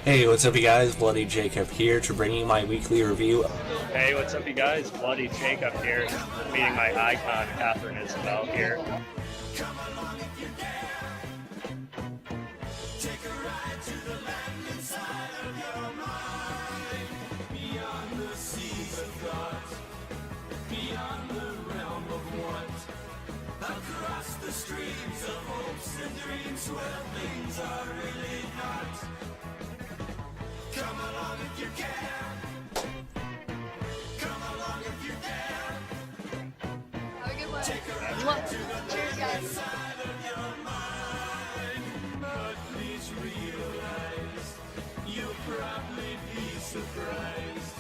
Hey, what's up, you guys? Bloody Jacob here to bring you my weekly review. Hey, what's up, you guys? Bloody Jacob here, meeting my icon, Catherine Isabel here. Across the streams of hopes and dreams where things are really not. Come along if you can. Come along if you dare. Have a good one. Cheers, guys. Side of your mind, but please realize you'll probably be surprised.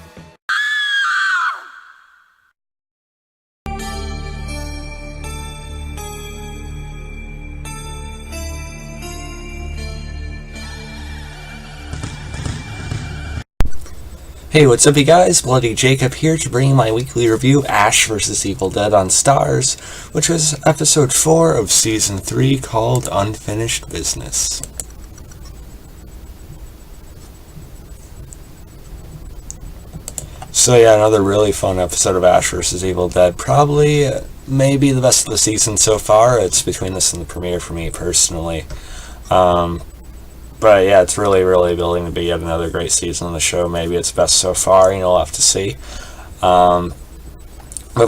Hey, what's up, you guys? Bloody Jacob here to bring you my weekly review, Ash vs. Evil Dead on Starz, which was episode 4 of season 3 called Unfinished Business. So yeah, another really fun episode of Ash vs. Evil Dead. Probably, maybe the best of the season so far. It's between this and the premiere for me personally. But yeah, it's really, really building to be yet another great season on the show. Maybe it's best so far, we'll have to see. But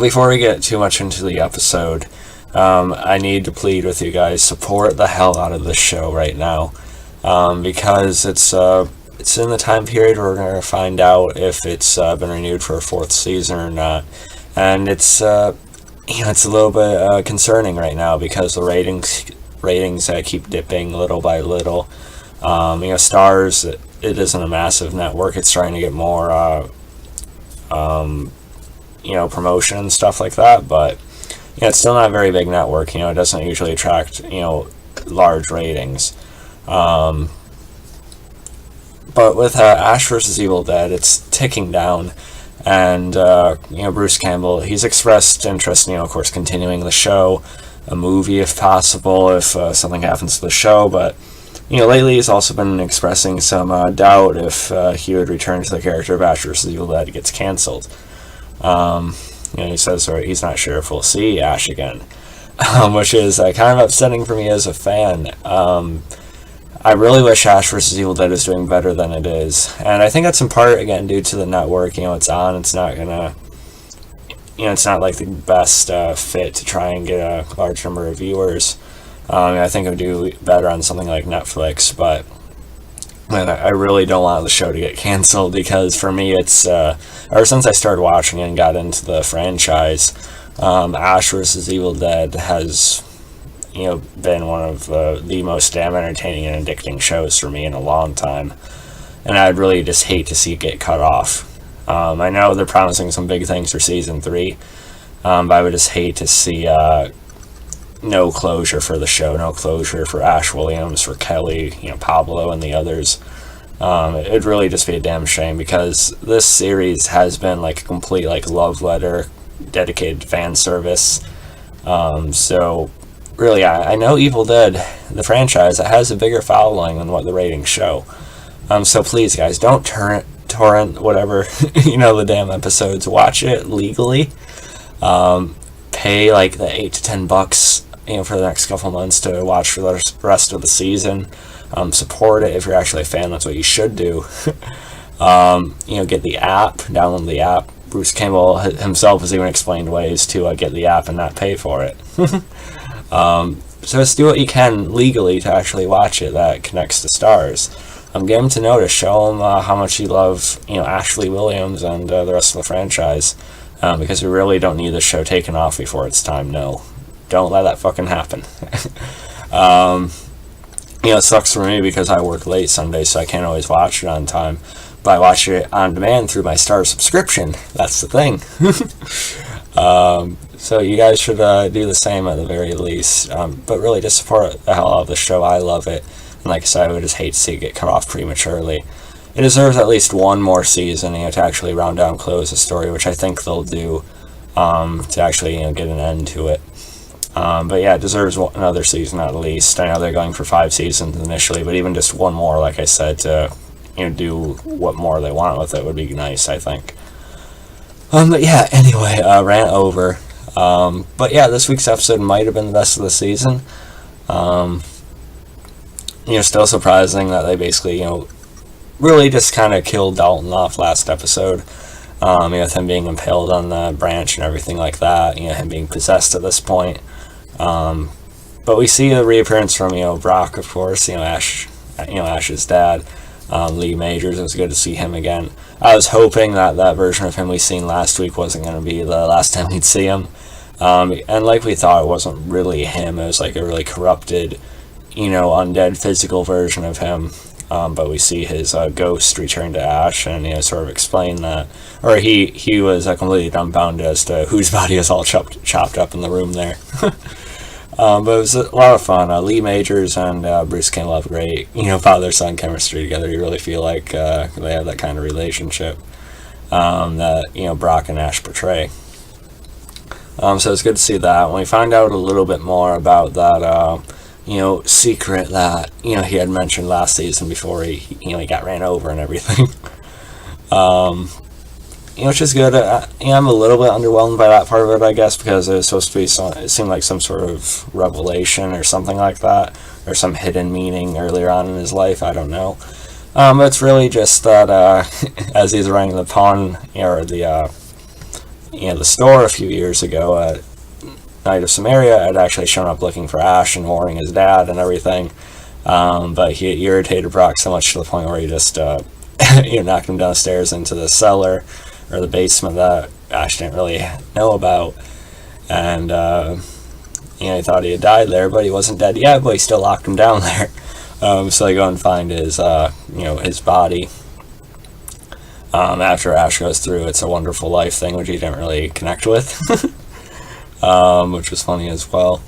before we get too much into the episode, I need to plead with you guys, support the hell out of this show right now. Because it's in the time period where we're going to find out if it's been renewed for a 4th season or not. And it's it's a little bit concerning right now because the ratings keep dipping little by little. Starz, it isn't a massive network. It's trying to get more, promotion and stuff like that. But, it's still not a very big network. It doesn't usually attract, large ratings. But with Ash vs. Evil Dead, it's ticking down. And, Bruce Campbell, he's expressed interest in, of course, continuing the show, a movie if possible, if something happens to the show. But lately he's also been expressing some doubt if he would return to the character of Ash vs. Evil Dead gets cancelled. He says he's not sure if we'll see Ash again, which is kind of upsetting for me as a fan. I really wish Ash vs. Evil Dead is doing better than it is, and I think that's in part, again, due to the network. It's on, it's not gonna, it's not like the best fit to try and get a large number of viewers. I think it would do better on something like Netflix, but I really don't want the show to get canceled because for me it's, ever since I started watching it and got into the franchise, Ash vs. Evil Dead has, been one of the most damn entertaining and addicting shows for me in a long time, and I'd really just hate to see it get cut off. I know they're promising some big things for season 3, but I would just hate to see, no closure for the show, no closure for Ash Williams, for Kelly, Pablo, and the others. It'd really just be a damn shame because this series has been like a complete love letter, dedicated fan service. So really, I know Evil Dead, the franchise, it has a bigger following than what the ratings show. So please, guys, don't torrent whatever the damn episodes. Watch it legally. Pay the $8 to $10 for the next couple months to watch for the rest of the season. Support it if you're actually a fan. That's what you should do. Get the app, download the app. Bruce Campbell himself has even explained ways to get the app and not pay for it. So just do what you can legally to actually watch it that connects to Starz. Get him to notice, show him how much you love Ashley Williams and the rest of the franchise, because we really don't need this show taken off before it's time. No, don't let that fucking happen. It sucks for me because I work late Sundays, so I can't always watch it on time, but I watch it on demand through my Starz subscription. That's the thing. So you guys should do the same at the very least, but really just support the hell out of the show. I love it, and like I said, I would just hate to see it get cut off prematurely. It deserves at least one more season, to actually round out and close the story, which I think they'll do, to actually, get an end to it. But yeah, it deserves another season at least. I know they're going for 5 seasons initially, but even just one more, like I said, to, do what more they want with it would be nice, I think. But yeah, anyway, rant over. But yeah, this week's episode might have been the best of the season. Still surprising that they basically, really just kind of killed Dalton off last episode. With him being impaled on the branch and everything like that, him being possessed at this point. But we see a reappearance from, Brock, of course, Ash's dad, Lee Majors. It was good to see him again. I was hoping that version of him we seen last week wasn't going to be the last time we'd see him. And like we thought, it wasn't really him. It was like a really corrupted, undead physical version of him. But we see his ghost return to Ash and sort of explain that, or he was completely dumbfounded as to whose body is all chopped up in the room there. But it was a lot of fun. Lee Majors and Bruce Campbell have great father-son chemistry together. You really feel like they have that kind of relationship that Brock and Ash portray. So it's good to see that. When we find out a little bit more about that secret that he had mentioned last season before he got ran over and everything, which is good. I'm a little bit underwhelmed by that part of it, I guess, because it was supposed to be it seemed like some sort of revelation or something like that, or some hidden meaning earlier on in his life. I don't know. But it's really just that as he's running the pawn or the store a few years ago, Knight of Samaria had actually shown up looking for Ash and warning his dad and everything, but he irritated Brock so much to the point where he just knocked him downstairs into the cellar or the basement that Ash didn't really know about, and he thought he had died there, but he wasn't dead yet, but he still locked him down there. So they go and find his his body after Ash goes through It's a Wonderful Life thing, which he didn't really connect with. Which was funny as well.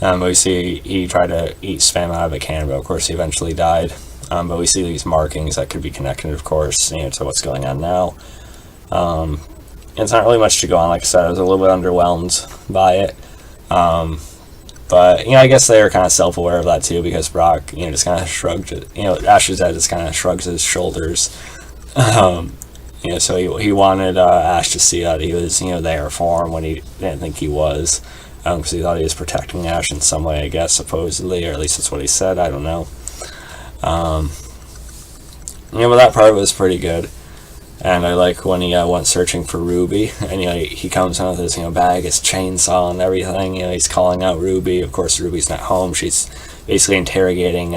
We see he tried to eat spam out of a can, but of course he eventually died. But we see these markings that could be connected, of course, to what's going on now. It's not really much to go on. Like I said, I was a little bit underwhelmed by it. But I guess they were kind of self-aware of that too, because Brock, just kind of shrugged it. Ash's dad just kind of shrugs his shoulders. So he wanted Ash to see that he was, there for him when he didn't think he was, because he thought he was protecting Ash in some way, I guess, supposedly, or at least that's what he said. I don't know. But that part was pretty good, and I like when he went searching for Ruby, and he comes in with his bag, his chainsaw, and everything. He's calling out Ruby. Of course, Ruby's not home. She's basically interrogating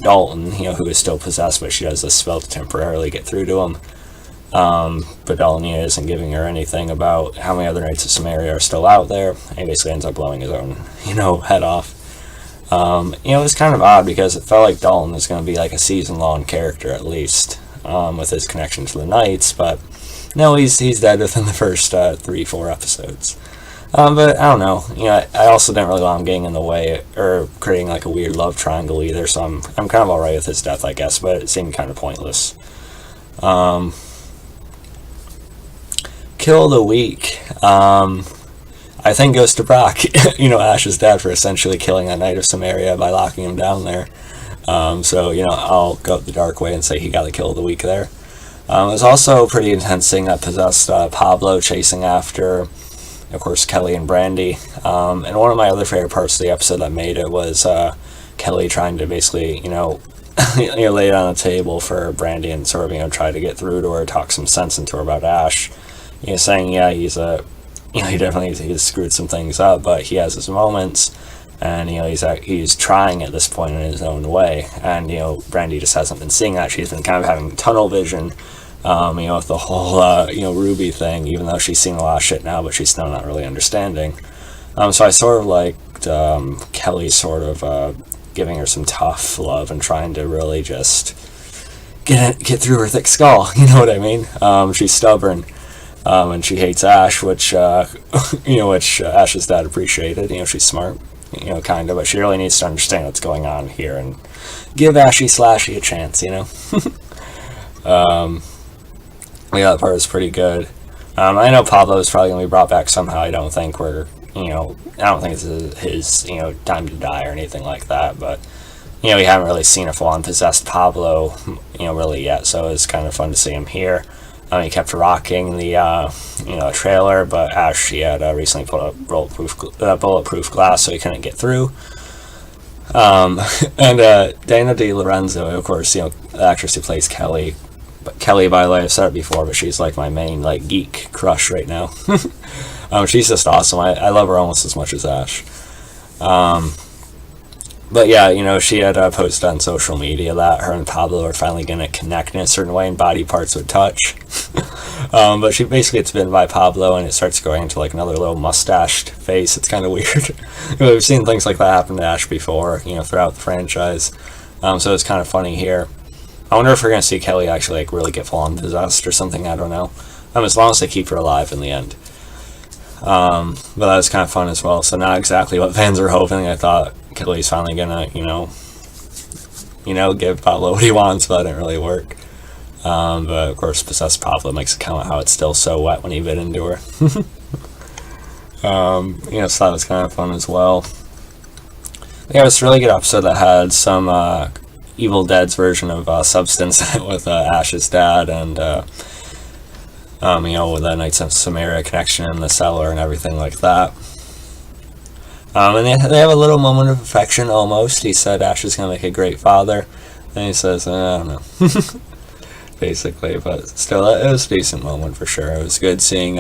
Dalton, who is still possessed, but she does this spell to temporarily get through to him. But Dalton isn't giving her anything about how many other Knights of Samaria are still out there. He basically ends up blowing his own, head off. It was kind of odd because it felt like Dalton was going to be like a season-long character at least, with his connection to the Knights, but no, he's dead within the first 3-4 episodes. But I don't know. I also didn't really want him getting in the way or creating like a weird love triangle either. So I'm kind of alright with his death, I guess. But it seemed kind of pointless. Kill of the week. I think goes to Brock. Ash's dad, for essentially killing that Knight of Samaria by locking him down there. So I'll go the dark way and say he got the kill of the week there. It was also a pretty intense thing that possessed Pablo chasing after, of course, Kelly and Brandy. And one of my other favorite parts of the episode that made it was Kelly trying to basically, lay it on the table for Brandy and sort of, try to get through to her, talk some sense into her about Ash. Saying, yeah, he's he definitely he's screwed some things up, but he has his moments, and he's trying at this point in his own way. And Brandy just hasn't been seeing that. She's been kind of having tunnel vision, with the whole Ruby thing, even though she's seen a lot of shit now, but she's still not really understanding. So I sort of liked Kelly sort of giving her some tough love and trying to really just get through her thick skull. You know what I mean? She's stubborn. And she hates Ash, which Ash's dad appreciated. She's smart, kind of, but she really needs to understand what's going on here and give Ashy Slashy a chance, that part was pretty good. I know Pablo is probably going to be brought back somehow. I don't think I don't think this is his, time to die or anything like that, but, we haven't really seen a full-on possessed Pablo really yet. So it was kind of fun to see him here. He kept rocking the trailer, but Ash, he had recently put up bulletproof glass, so he couldn't get through. And Dana De Lorenzo, of course, the actress who plays Kelly. But Kelly, by the way, I've said it before, but she's like my main geek crush right now. She's just awesome. I love her almost as much as Ash. But yeah, she had posted on social media that her and Pablo are finally going to connect in a certain way and body parts would touch. But she basically gets bitten by Pablo and it starts going into another little mustached face. It's kind of weird. We've seen things like that happen to Ash before, throughout the franchise. So it's kind of funny here. I wonder if we're going to see Kelly actually really get full-on possessed or something. I don't know. As long as they keep her alive in the end. But that was kind of fun as well. So not exactly what fans were hoping. I thought Kelly's finally gonna, give Pablo what he wants, but that didn't really work. But of course, possessed Pablo makes a comment how it's still so wet when he bit into her. So that was kind of fun as well. Yeah, it was a really good episode that had some Evil Dead's version of Substance with Ash's dad and. With the Knights of Samaria connection in the cellar and everything like that. And they have a little moment of affection almost. He said Ash is going to make a great father. And he says, I don't know. Basically, but still, it was a decent moment for sure. It was good seeing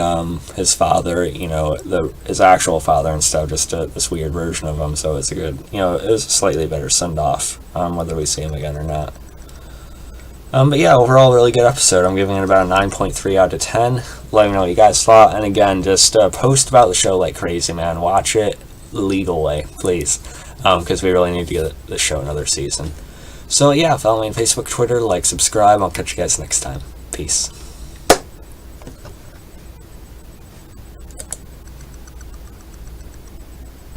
his father, his actual father instead of just this weird version of him. So it's a good, it was a slightly better send-off, whether we see him again or not. But yeah, overall, really good episode. I'm giving it about a 9.3 out of 10. Let me know what you guys thought. And again, just post about the show like crazy, man. Watch it the legal way, please. Because we really need to get the show another season. So yeah, follow me on Facebook, Twitter, subscribe. I'll catch you guys next time. Peace.